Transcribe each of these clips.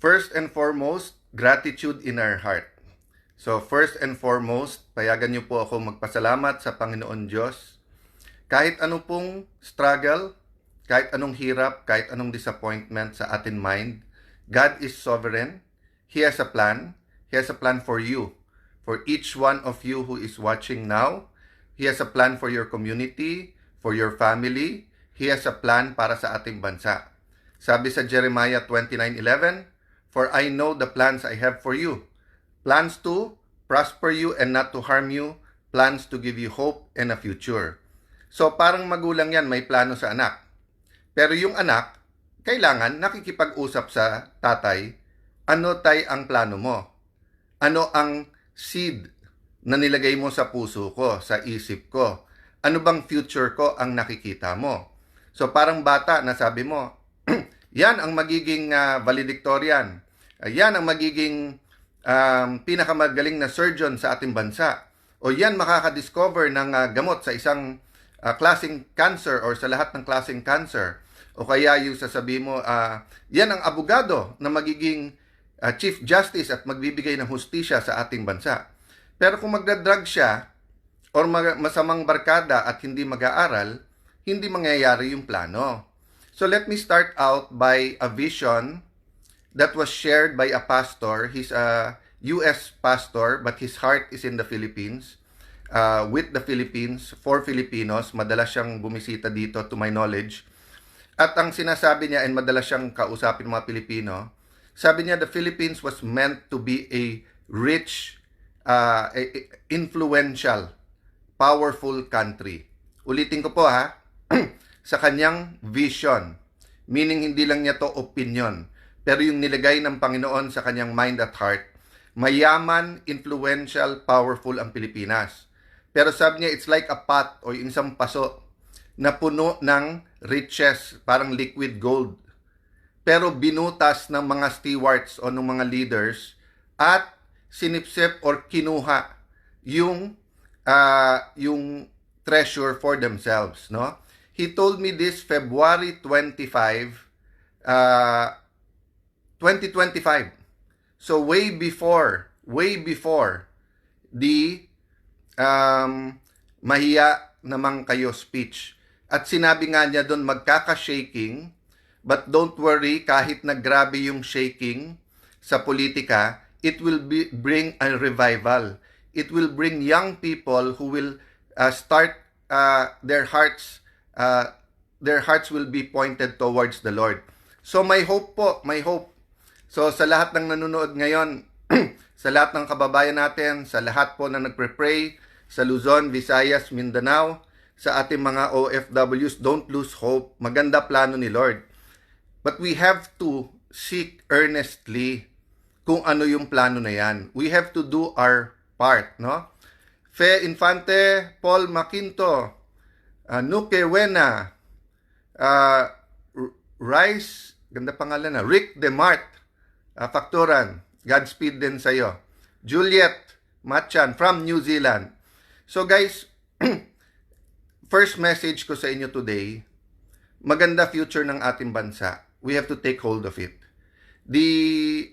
First and foremost, gratitude in our heart. So first and foremost, payagan niyo po ako magpasalamat sa Panginoon Diyos. Kahit ano pong struggle, kahit anong hirap, kahit anong disappointment sa atin mind, God is sovereign. He has a plan. He has a plan for you. For each one of you who is watching now, He has a plan for your community, for your family. He has a plan para sa ating bansa. Sabi sa Jeremiah 29:11, "For I know the plans I have for you. Plans to prosper you and not to harm you. Plans to give you hope and a future." So parang magulang yan, may plano sa anak. Pero yung anak, kailangan nakikipag-usap sa tatay, ano tay ang plano mo? Ano ang seed na nilagay mo sa puso ko, sa isip ko? Ano bang future ko ang nakikita mo? So parang bata na sabi mo, yan ang magiging valedictorian. Yan ang magiging pinakamagaling na surgeon sa ating bansa. O yan makaka-discover ng gamot sa isang klaseng cancer or sa lahat ng klaseng cancer. O kaya yung sasabi mo, yan ang abogado na magiging Chief Justice at magbibigay ng hustisya sa ating bansa. Pero kung magdadrug siya or masamang barkada at hindi mag-aaral, hindi mangyayari yung plano. So let me start out by a vision that was shared by a pastor. He's a U.S. pastor, but his heart is in the Philippines. With the Philippines, for Filipinos. Madalas siyang bumisita dito to my knowledge. At ang sinasabi niya, and madalas siyang kausapin mga Pilipino, sabi niya, the Philippines was meant to be a rich, influential, powerful country. Ulitin ko po ha, sa kanyang vision. Meaning hindi lang niya to opinion, pero yung nilagay ng Panginoon sa kanyang mind at heart, mayaman, influential, powerful ang Pilipinas. Pero sabi niya, it's like a pot o yung isang paso na puno ng riches, parang liquid gold. Pero binutas ng mga stewards o ng mga leaders at sinipsip or kinuha yung treasure for themselves, no? He told me this February 25, 2025. So way before the mahiya namang kayo speech. At sinabi nga niya doon, magkaka-shaking, but don't worry, kahit na grabe yung shaking sa politika, it will bring a revival. It will bring young people who will start their hearts will be pointed towards the Lord. So may hope po, may hope. So sa lahat ng nanonood ngayon, sa lahat ng kababayan natin, sa lahat po na nagpre-pray, sa Luzon, Visayas, Mindanao, sa ating mga OFWs, don't lose hope. Maganda plano ni Lord. But we have to seek earnestly kung ano yung plano na yan. We have to do our part, no? Fe Infante, Paul Maquinto, Nuke Wena, Rice, ganda pangalan na, Rick Demart, Factoran, Godspeed din sa'yo. Juliet Machan from New Zealand. So guys, first message ko sa inyo today, maganda future ng ating bansa. We have to take hold of it. The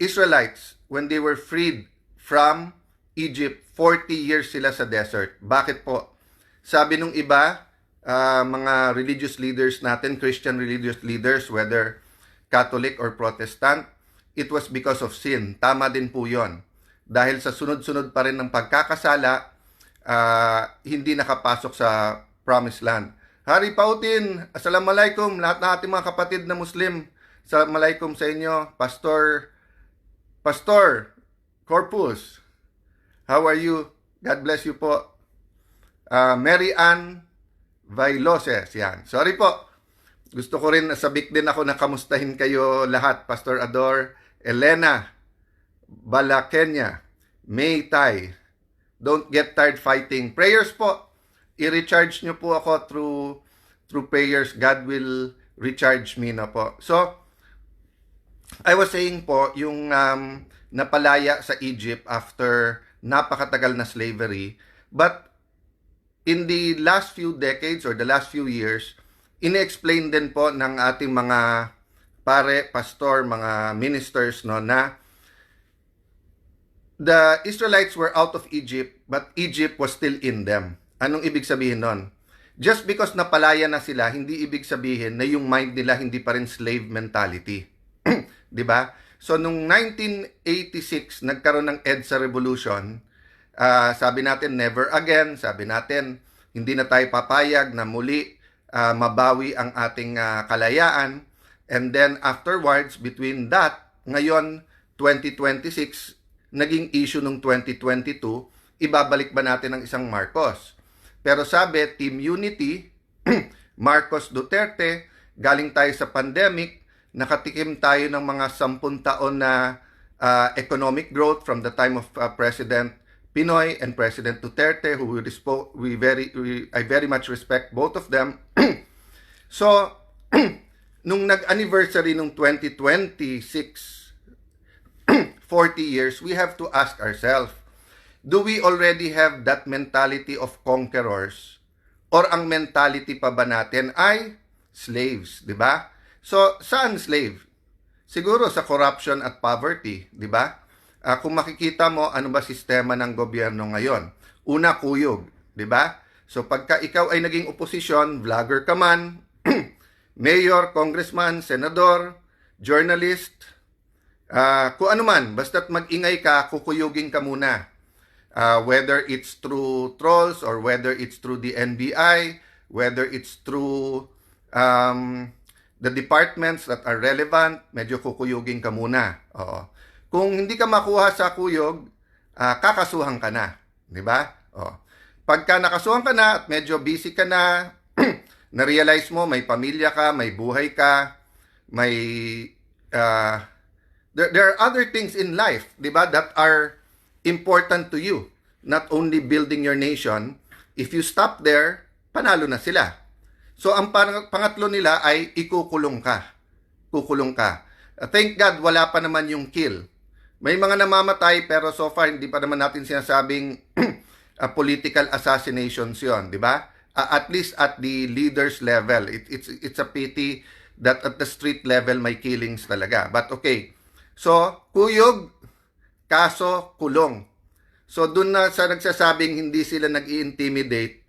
Israelites, when they were freed from Egypt, 40 years sila sa desert. Bakit po? Sabi nung iba, mga religious leaders natin, Christian religious leaders, whether Catholic or Protestant, it was because of sin. Tama din po yon. Dahil sa sunod-sunod pa rin ng pagkakasala, hindi nakapasok sa Promised Land. Hari Pautin, Assalamualaikum, lahat ng ating mga kapatid na Muslim. Assalamualaikum sa inyo, Pastor Corpus. How are you? God bless you po. Mary Ann Vailoses, yan. Sorry po. Gusto ko rin, sabik din ako na kamustahin kayo lahat. Pastor Ador, Elena Balakenya, May Tai. Don't get tired fighting. Prayers po. I-recharge nyo po ako through prayers. God will recharge me na po. So, I was saying po, yung napalaya sa Egypt after napakatagal na slavery. But in the last few decades or the last few years, ine-explain din po ng ating mga pare, pastor, mga ministers, no, na the Israelites were out of Egypt, but Egypt was still in them. Anong ibig sabihin nun? Just because napalaya na sila, hindi ibig sabihin na yung mind nila hindi pa rin slave mentality. 'Di ba? So nung 1986 nagkaroon ng EDSA revolution, sabi natin never again, sabi natin hindi na tayo papayag na muli mabawi ang ating kalayaan. And then afterwards, between that, ngayon 2026 naging issue nung 2022, ibabalik ba natin ang isang Marcos? Pero sabi, Team Unity, Marcos Duterte, galing tayo sa pandemic, nakatikim tayo ng mga 10 taon na economic growth from the time of President Pinoy and President Duterte, who I very much respect both of them. So, nung nag-anniversary nung 2026, 40 years, we have to ask ourselves, do we already have that mentality of conquerors? Or ang mentality pa ba natin ay slaves, di ba? So, saan slave? Siguro sa corruption at poverty, di ba? Kung makikita mo, ano ba sistema ng gobyerno ngayon? Una, kuyog, di ba? So, pagka ikaw ay naging oposisyon, vlogger ka man, mayor, congressman, senador, journalist, kung ano man, basta't mag-ingay ka, kukuyugin ka muna. Whether it's through trolls or whether it's through the NBI, whether it's through the departments that are relevant, medyo kukuyugin ka muna. Oo. Kung hindi ka makuha sa kuyog, kakasuhan ka na. Di ba? Oo. Pagka nakasuhan ka na at medyo busy ka na, na-realize mo may pamilya ka, may buhay ka, may there are other things in life, di ba, that are important to you. Not only building your nation. If you stop there, panalo na sila. So, ang pangatlo nila ay ikukulong ka. Kukulong ka. Thank God, wala pa naman yung kill. May mga namamatay, pero so far, hindi pa naman natin sinasabing political assassinations yon, di ba? At least at the leaders level. It's a pity that at the street level may killings talaga. But okay. So, kuyog, kaso, kulong. So, dun na sa nagsasabing hindi sila nag-i-intimidate,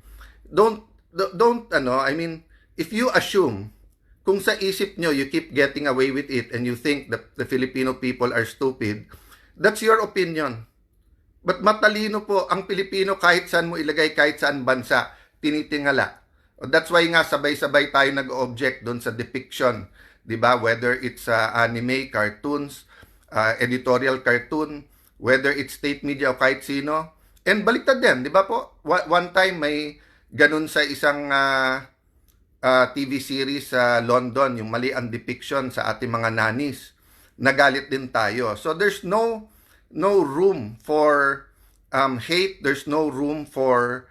if you assume, kung sa isip nyo, you keep getting away with it and you think that the Filipino people are stupid, that's your opinion. But matalino po ang Pilipino kahit saan mo ilagay, kahit saan bansa, tinitingala. That's why nga sabay-sabay tayo nag-object doon sa depiction, di ba? Whether it's anime, cartoons, editorial cartoon, whether it's state media o kahit sino. And baliktad din, di ba po? One time may ganun sa isang TV series sa London, yung mali ang depiction sa ating mga nanis. Nagalit din tayo. So there's no room for hate, there's no room for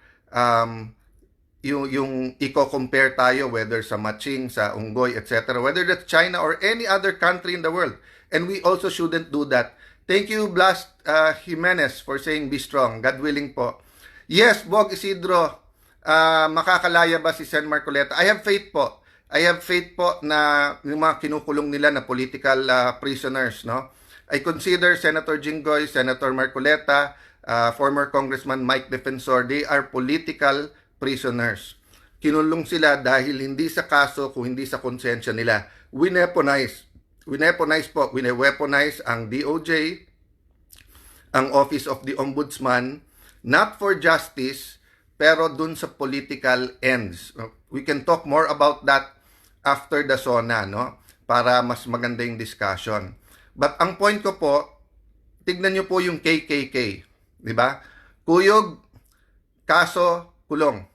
yung i-compare tayo whether sa Matching, sa Unggoy, etc. Whether that's China or any other country in the world. And we also shouldn't do that. Thank you, Blast Jimenez, for saying be strong. God willing po. Yes, Bog Isidro, makakalaya ba si Sen Marcoleta? I have faith po. I have faith po na yung mga kinukulong nila na political prisoners, no? I consider Senator Jinggoy, Senator Marcoleta, former Congressman Mike Defensor, they are political prisoners. Kinulong sila dahil hindi sa kaso, kung hindi sa konsensya nila. Weaponize ang DOJ, ang Office of the Ombudsman, not for justice, pero dun sa political ends. We can talk more about that after the SONA, no? Para mas maganda yung discussion. But ang point ko po, tignan nyo po yung KKK, di ba? Kuyog, kaso, kulong.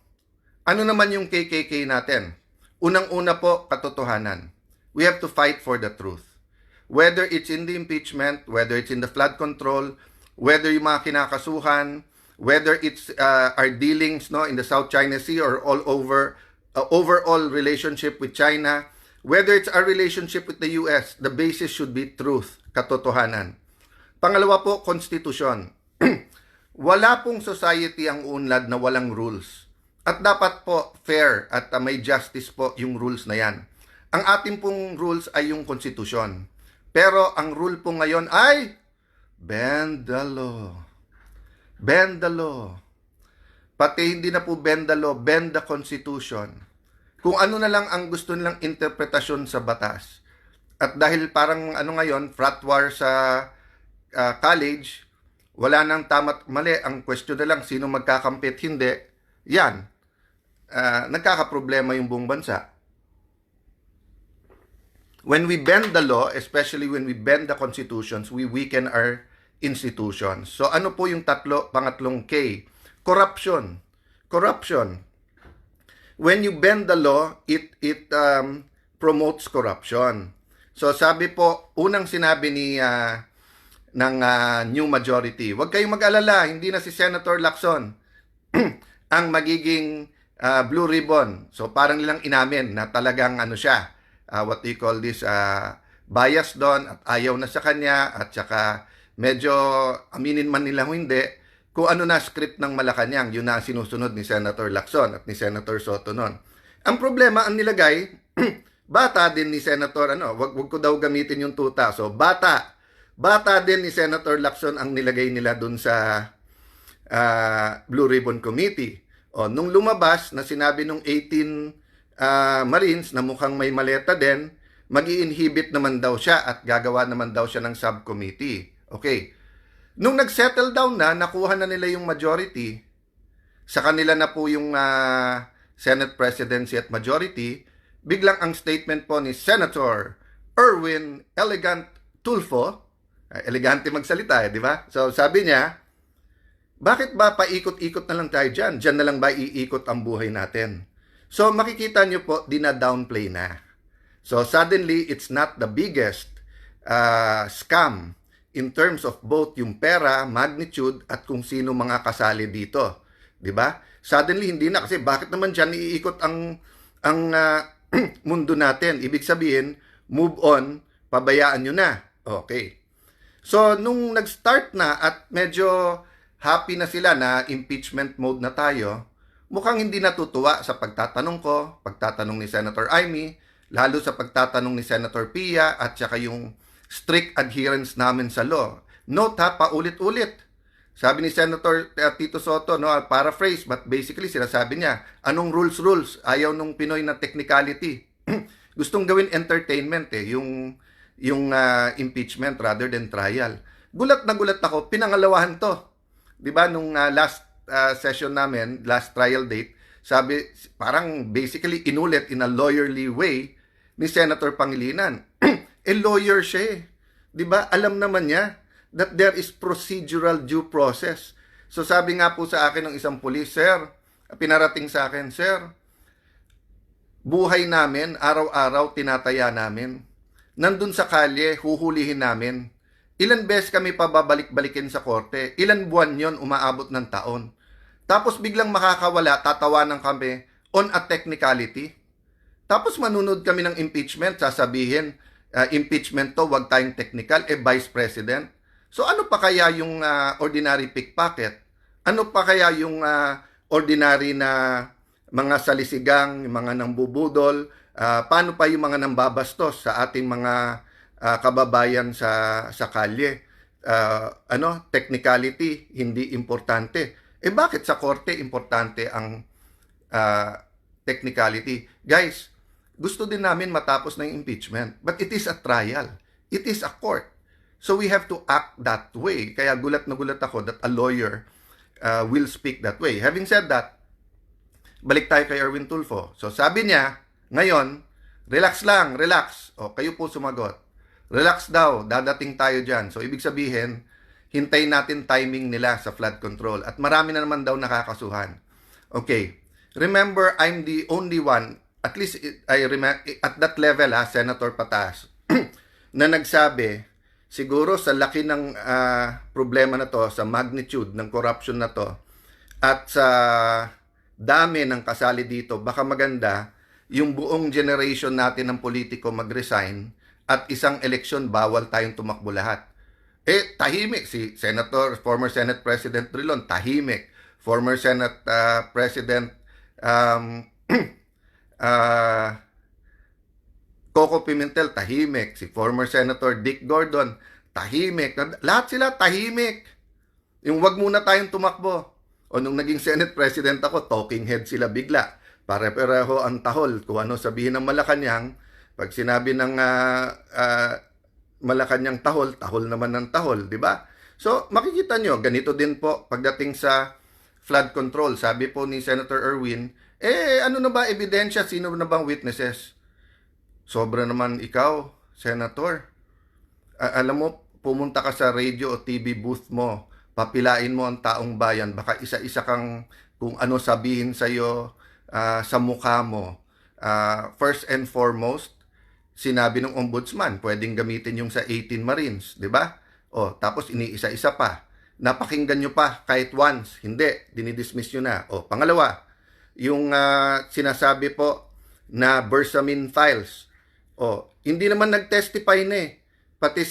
Ano naman yung KKK natin? Unang-una po, katotohanan. We have to fight for the truth. Whether it's in the impeachment, whether it's in the flood control, whether yung mga kinakasuhan, whether it's our dealings, no, in the South China Sea or all over, overall relationship with China, whether it's our relationship with the US, the basis should be truth, katotohanan. Pangalawa po, konstitusyon. Wala pong society ang unlad na walang rules. At dapat po fair at may justice po yung rules na yan. Ang ating pong rules ay yung konstitusyon. Pero ang rule po ngayon ay bend the law. Bend the law. Pati hindi na po bend the law, bend the constitution. Kung ano na lang ang gusto nilang interpretasyon sa batas. At dahil parang ngayon, frat war sa college, wala nang tama't mali. Ang question na lang, sino magkakampit, hindi. Yan. Nagkakaproblema yung buong bansa. When we bend the law, especially when we bend the constitutions, we weaken our institutions. So ano po yung pangatlong K? Corruption. Corruption. When you bend the law, it promotes corruption. So sabi po, unang sinabi ng new majority, huwag kayong mag-alala, hindi na si Senator Lacson ang magiging blue ribbon. So parang nilang inamin na talagang siya, what do you call this, bias doon at ayaw na sa kanya at saka medyo aminin man nila hindi, kung ano na script ng Malacanang, yun na sinusunod ni Senator Lacson at ni Senator Soto noon. Ang problema, ang nilagay, bata din ni Senator, wag ko daw gamitin yung tuta. So, bata din ni Senator Lacson ang nilagay nila dun sa Blue Ribbon Committee. O, nung lumabas na sinabi nung 18 Marines na mukhang may maleta din, mag-i-inhibit naman daw siya at gagawa naman daw siya ng subcommittee. Okay. Nung nag-settle down na, nakuha na nila yung majority, sa kanila na po yung Senate presidency at majority, biglang ang statement po ni Senator Erwin Elegant Tulfo, elegante magsalita di ba? So sabi niya, bakit ba paikot-ikot na lang tayo dyan? Dyan na lang ba iikot ang buhay natin? So makikita nyo po, dina-downplay na. So suddenly, it's not the biggest scam in terms of both yung pera, magnitude, at kung sino mga kasali dito. Di ba? Suddenly, hindi na. Kasi bakit naman dyan iikot ang mundo natin? Ibig sabihin, move on, pabayaan nyo na. Okay. So, nung nag-start na at medyo happy na sila na impeachment mode na tayo, mukhang hindi natutuwa sa pagtatanong ko, pagtatanong ni Senator Amy, lalo sa pagtatanong ni Senator Pia, at saka yung strict adherence namin sa law. Note ha, paulit-ulit. Sabi ni Senator Tito Soto, paraphrase, but basically sinasabi niya, anong rules? Ayaw nung Pinoy na technicality. Gustong gawin entertainment yung impeachment rather than trial. Gulat na gulat ako, pinangalawahan to. 'Di ba nung last session namin, last trial date, sabi parang basically inulit in a lawyerly way ni Senator Pangilinan. Lawyer siya. 'Di ba? Alam naman niya that there is procedural due process. So sabi nga po sa akin ng isang pulis, sir, pinarating sa akin, sir, buhay namin, araw-araw tinataya namin. Nandun sa kalye, huhulihin namin. Ilan beses kami pababalik-balikin sa korte. Ilan buwan yon, umaabot ng taon. Tapos biglang makakawala, tatawanan kami on a technicality. Tapos manunod kami ng impeachment, sasabihin, impeachment to, wag tayong technical, Vice President. So ano pa kaya yung ordinary pickpocket? Ano pa kaya yung ordinary na mga salisigang, mga nambubudol? Paano pa yung mga nambabastos sa ating mga kababayan sa kalye? Technicality, hindi importante. Bakit sa korte importante ang technicality? Guys, gusto din namin matapos na yung impeachment. But it is a trial. It is a court. So we have to act that way. Kaya gulat na gulat ako that a lawyer will speak that way. Having said that, balik tayo kay Erwin Tulfo. So sabi niya, ngayon, relax lang, relax. O, kayo po sumagot. Relax daw, dadating tayo dyan. So ibig sabihin, hintayin natin timing nila sa flood control. At marami na naman daw nakakasuhan. Okay. Remember, I'm the only one, at least I remember, at that level, Senator Patas, na nagsabi, siguro sa laki ng problema na to, sa magnitude ng corruption na to, at sa dami ng kasali dito, baka maganda yung buong generation natin ng politiko mag-resign at isang eleksyon bawal tayong tumakbo lahat. Tahimik si former Senate President Drilon, tahimik. Former Senate President Coco Pimentel, tahimik. Si former Senator Dick Gordon, tahimik. Lahat sila tahimik. Yung wag muna tayong tumakbo. O nung naging Senate President ako, talking head sila bigla. Pare-pareho ang tahol. Kung ano sabihin ng Malacanang, pag sinabi ng Malacanang tahol, tahol naman ng tahol, di ba? So, makikita nyo, ganito din po pagdating sa flood control. Sabi po ni Senator Erwin, ano na ba ebidensya? Sino na bang witnesses? Sobra naman ikaw, Senator. Alam mo, pumunta ka sa radio o TV booth mo, papilain mo ang taong bayan, baka isa-isa kang kung ano sabihin sa'yo sa mukha mo. First and foremost, sinabi ng ombudsman, pwedeng gamitin yung sa 18 Marines, di ba? O, tapos iniisa-isa pa. Napakinggan nyo pa kahit once. Hindi, dinidismiss nyo na. O, pangalawa, yung sinasabi po na Bersamin files. O, hindi naman nag-testify na eh. Pati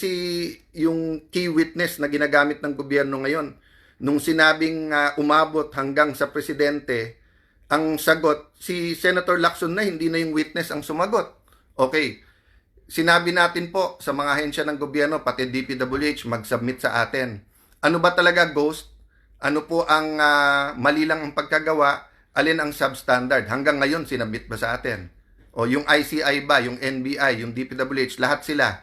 yung key witness na ginagamit ng gobyerno ngayon. Nung sinabing umabot hanggang sa presidente, ang sagot, si Senator Lacson na, hindi na yung witness ang sumagot. Okay. Sinabi natin po sa mga ahensya ng gobyerno, pati DPWH, mag-submit sa atin. Ano ba talaga ghost? Ano po ang mali lang ang pagkagawa? Alin ang substandard? Hanggang ngayon, sinabit ba sa atin? O yung ICI ba, yung NBI, yung DPWH, lahat sila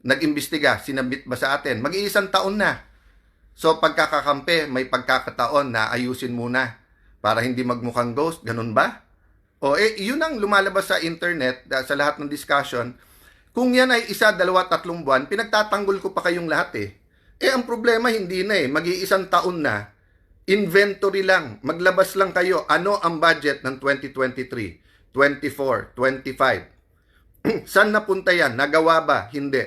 nag-imbestiga, sinabit ba sa atin? Mag-iisang taon na. So pagkakakampi, may pagkakataon na ayusin muna para hindi magmukhang ghost. Ganun ba? O yun ang lumalabas sa internet, sa lahat ng discussion. Kung yan ay 1, 2, 3 buwan, pinagtatanggol ko pa kayong lahat eh. Ang problema hindi na eh. Mag-iisang taon na. Inventory lang. Maglabas lang kayo. Ano ang budget ng 2023, 24, 25? Saan napunta yan? Nagawa ba? Hindi.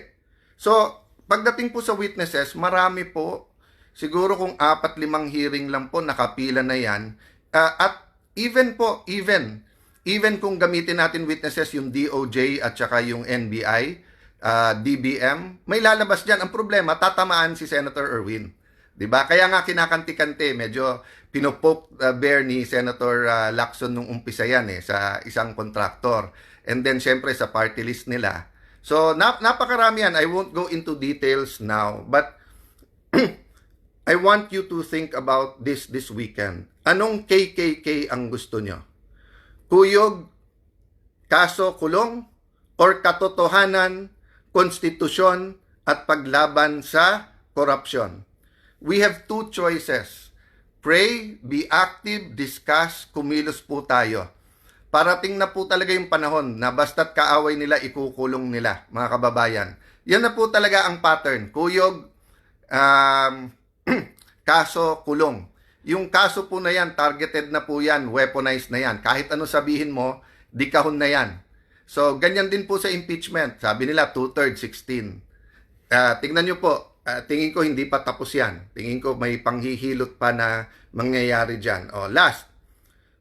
So, pagdating po sa witnesses, marami po. Siguro kung 4-5 hearing lang po, nakapila na yan. At even kung gamitin natin witnesses yung DOJ at saka yung NBI, DBM, may lalabas dyan. Ang problema, tatamaan si Senator Erwin. Diba? Kaya nga kinakanti-kanti, medyo pinopoke bear ni Senator Lacson nung umpisa yan sa isang kontraktor. And then, syempre, sa party list nila. So, napakarami yan. I won't go into details now. But, I want you to think about this weekend. Anong KKK ang gusto nyo? Kuyog, kaso kulong, or katotohanan, konstitusyon, at paglaban sa korupsyon. We have 2 choices. Pray, be active, discuss, kumilos po tayo. Parating na po talaga yung panahon na basta't kaaway nila, ikukulong nila, mga kababayan. Yan na po talaga ang pattern. Kuyog, kaso, kulong. Yung kaso po na yan, targeted na po yan, weaponized na yan. Kahit ano sabihin mo, di kahon na yan. So, ganyan din po sa impeachment. Sabi nila, 2/3, 16. Tingnan nyo po, tingin ko hindi pa tapos yan. Tingin ko may panghihilot pa na mangyayari dyan. Last,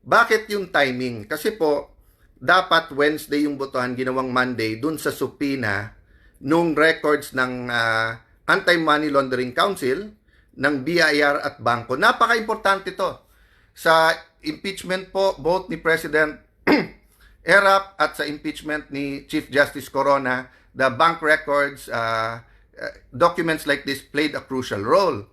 bakit yung timing? Kasi po, dapat Wednesday yung botohan, ginawang Monday, dun sa subpoena nung records ng Anti-Money Laundering Council, ng BIR at bangko. Napaka-importante to. Sa impeachment po, both ni President Erap at sa impeachment ni Chief Justice Corona, the bank records, documents like this played a crucial role.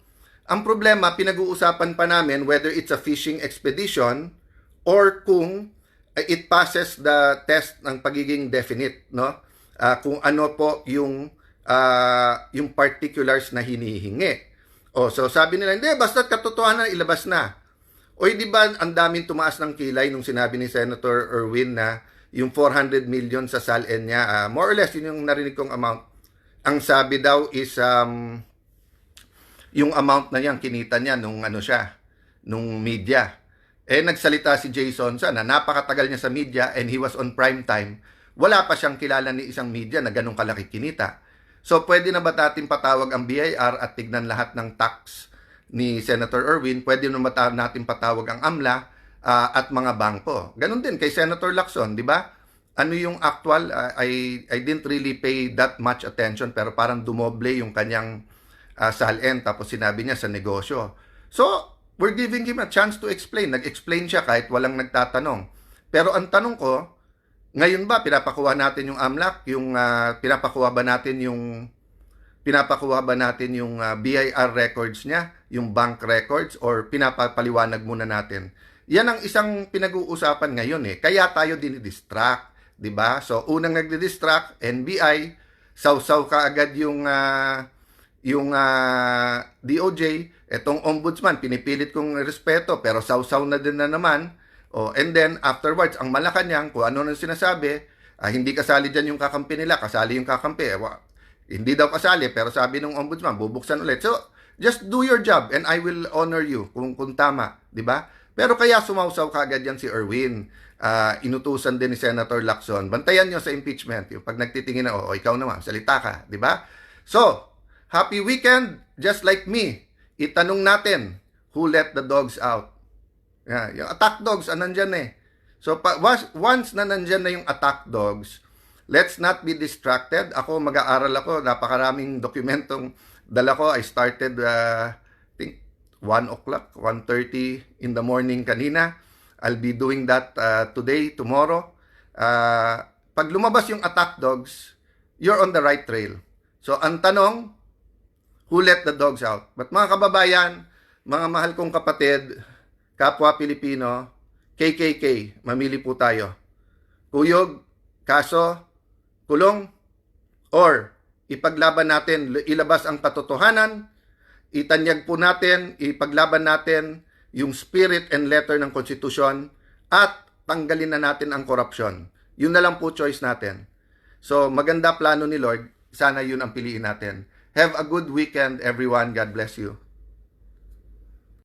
Ang problema, pinag-uusapan pa namin whether it's a fishing expedition or kung it passes the test ng pagiging definite, no? Kung ano po yung particulars na hinihingi. So sabi nila, hindi, basta't katotohanan, ilabas na. Di ba ang daming tumaas ng kilay nung sinabi ni Senator Erwin na yung 400 million sa SALN niya, more or less, yun yung narinig kong amount. Ang sabi daw is, yung amount na yan, kinita niya nung media. Nagsalita si Jason na napakatagal niya sa media and he was on prime time. Wala pa siyang kilala ni isang media na ganun kalaki kinita. So, pwede na ba natin patawag ang BIR at tignan lahat ng tax ni Senator Erwin? Pwede na ba natin patawag ang AMLA at mga bangko? Ganon din kay Senator Lacson, di ba? Ano yung actual? I didn't really pay that much attention, pero parang dumoble yung kanyang SALN, tapos sinabi niya sa negosyo. So, we're giving him a chance to explain. Nag-explain siya kahit walang nagtatanong. Pero ang tanong ko, Ngayon ba pinapakuha natin yung AMLAC, yung pinapakuha ba natin yung BIR records niya, yung bank records, or pinapapaliwanag muna natin? Yan ang isang pinag-uusapan ngayon eh. Kaya tayo dinidistract, 'di ba? So unang nagdi-distract, NBI, sausaw ka agad yung DOJ, etong ombudsman, pinipilit kong respeto pero sausaw na din na naman. Oh, and then afterwards, ang Malacanang, kung ano nang sinasabi, hindi kasali dyan yung kakampi nila, kasali yung kakampi. Hindi daw kasali, pero sabi ng ombudsman, bubuksan ulit. So, just do your job and I will honor you kung tama, di ba? Pero kaya sumausaw kagad yan si Erwin. Inutusan din ni Senator Lacson. Bantayan nyo sa impeachment. Yung pag nagtitingin na, ikaw naman, salita ka, di ba? So, happy weekend, just like me. Itanong natin, who let the dogs out? Yung attack dogs, nandyan eh. So, once na nandyan na yung attack dogs, let's not be distracted. Ako, mag-aaral ako. Napakaraming dokumentong dala ko. I started, I think, 1 o'clock, 1:30 in the morning kanina. I'll be doing that today, tomorrow. Pag lumabas yung attack dogs, you're on the right trail. So, ang tanong, who let the dogs out? But mga kababayan, mga mahal kong kapatid, kapwa Pilipino, KKK, mamili po tayo. Kuyog, kaso, kulong, or ipaglaban natin, ilabas ang katotohanan, itanyag po natin, ipaglaban natin yung spirit and letter ng konstitusyon, at tanggalin na natin ang korupsyon. Yun na lang po choice natin. So, maganda plano ni Lord, sana yun ang piliin natin. Have a good weekend, everyone. God bless you.